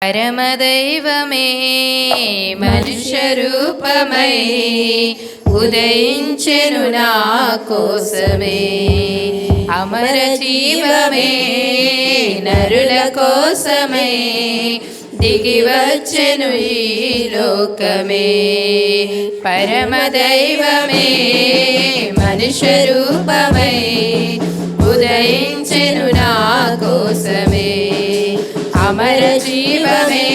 పరమదైవమే మనుష్య రూపమై ఉదయించెను నా కోసమే. అమర జీవమే నరుల కోసమే దిగివచ్చెను ఈ లోకమే. పరమదైవమే మనుష్య రూపమై ఉదయించెను నా కోసమే. అమర జీవమే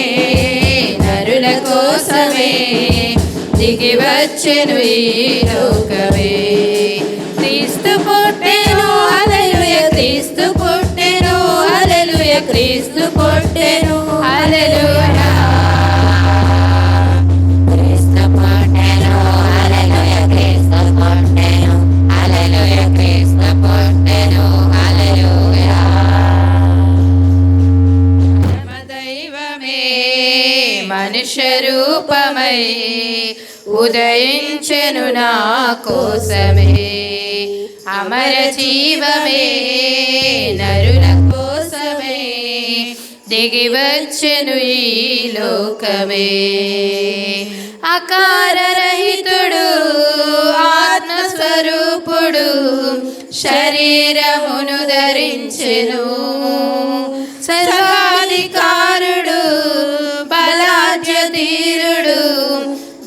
నరుల కోసమే దిగివచ్చెను ఈ లోకమే. క్రీస్తు పుట్టెను హల్లెలూయా, క్రీస్తు పుట్టెను హల్లెలూయా, క్రీస్తు పుట్టెను హల్లెలూయా. క్రీస్తు పుట్టెను హల్లెలూయా, క్రీస్తు పుట్టెను హల్లెలూయా, క్రీస్తు పుట్టెను హల్లెలూయా. మనుష్య రూపమై ఉదయించెను నా కోసమే. అమర జీవమే నరుల కోసమే దిగివచ్చెను ఈ లోకమే. అకారరహితుడు ఆత్మస్వరూపుడు శరీరమును ధరించెను. సర్వాధికారుడు బలాఢ్యధీరుడు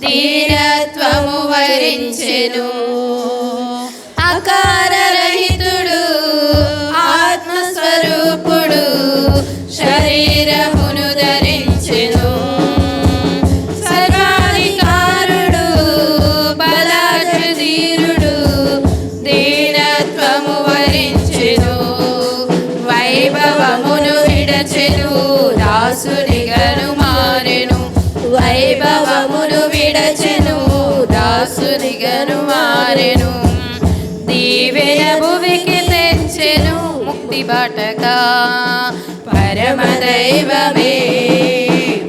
దీనత్వము వరించెను. అకారరహితుడు ఆత్మస్వరూపుడు శరీరమును ధరించెను. సర్వాధికారుడు బలాఢ్యధీరుడు దీనత్వము వరించెను. వైభవమును విడచెను దాసునిగను మారెను. వైభవమును విడచెను దాసునిగను మారెను. దీవెన భువికి తెచ్చెను ముక్తి బాటగా. పరమదైవమే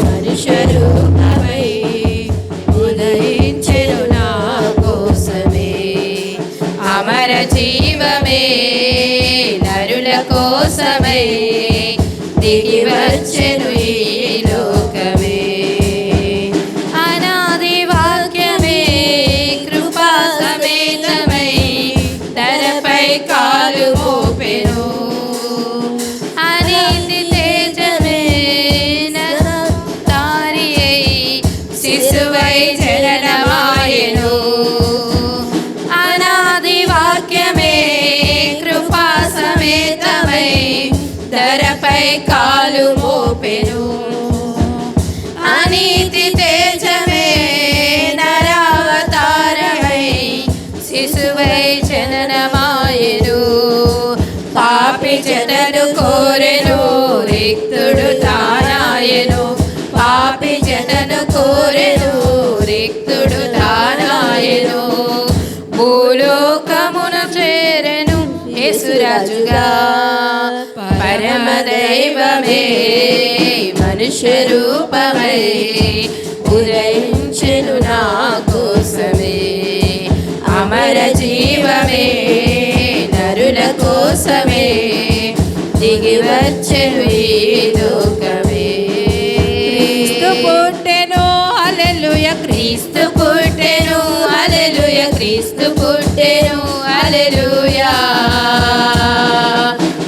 మనుష్య రూపమై ఉదయించెను నా కోసమే. అమర జీవమే నరుల కోసమై దిగివచ్చెను ఈ లోకమే. అనాది వాక్యమే కృపా సమేతమై ధరపై కాలు మోపెను. అనీతి తేజమే నరతారి అయి శిశువై జననమాయెను. అనాది వాక్యమే కృపా సమేతమై ధరపై కాలు మోపెను. అనీతి తేజమే నరావతారమై శిశువై జననమాయెను. పాపి జనను కోరెను రిక్తుడు తానాయెను. పాపి జనను కోరెను రిక్తుడు తానాయెను. భూలోకమును చేరెను యేసురాజుగా. పరమదైవమే మనుష్య రూపమై ఉదయించెను నా కోసమే. అమర జీవమే నరుల కోసమే దిగివచ్చెను ఈ లోకమే. క్రీస్తు పుట్టెను హల్లెలూయా, క్రీస్తు పుట్టెను హల్లెలూయా, క్రీస్తు పుట్టెను హల్లెలూయా.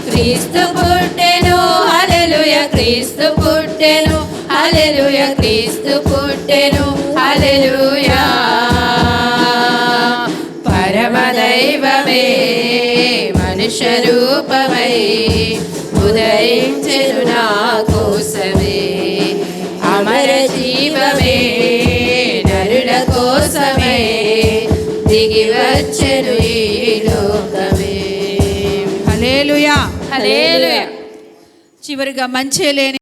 క్రీస్తు పుట్టెను హల్లెలూయా, క్రీస్తు పుట్టెను హల్లెలూయా, క్రీస్తు పుట్టెను హల్లెలూయా. పరమదైవమే మనుష్య రూపమై ఉదయించెను నా కోసమే. అమర జీవమే నరుల కోసమే దిగివచ్చెను ఈ లోకమే. హల్లెలూయా, హల్లెలూయా. చివరిగా మంచి లేని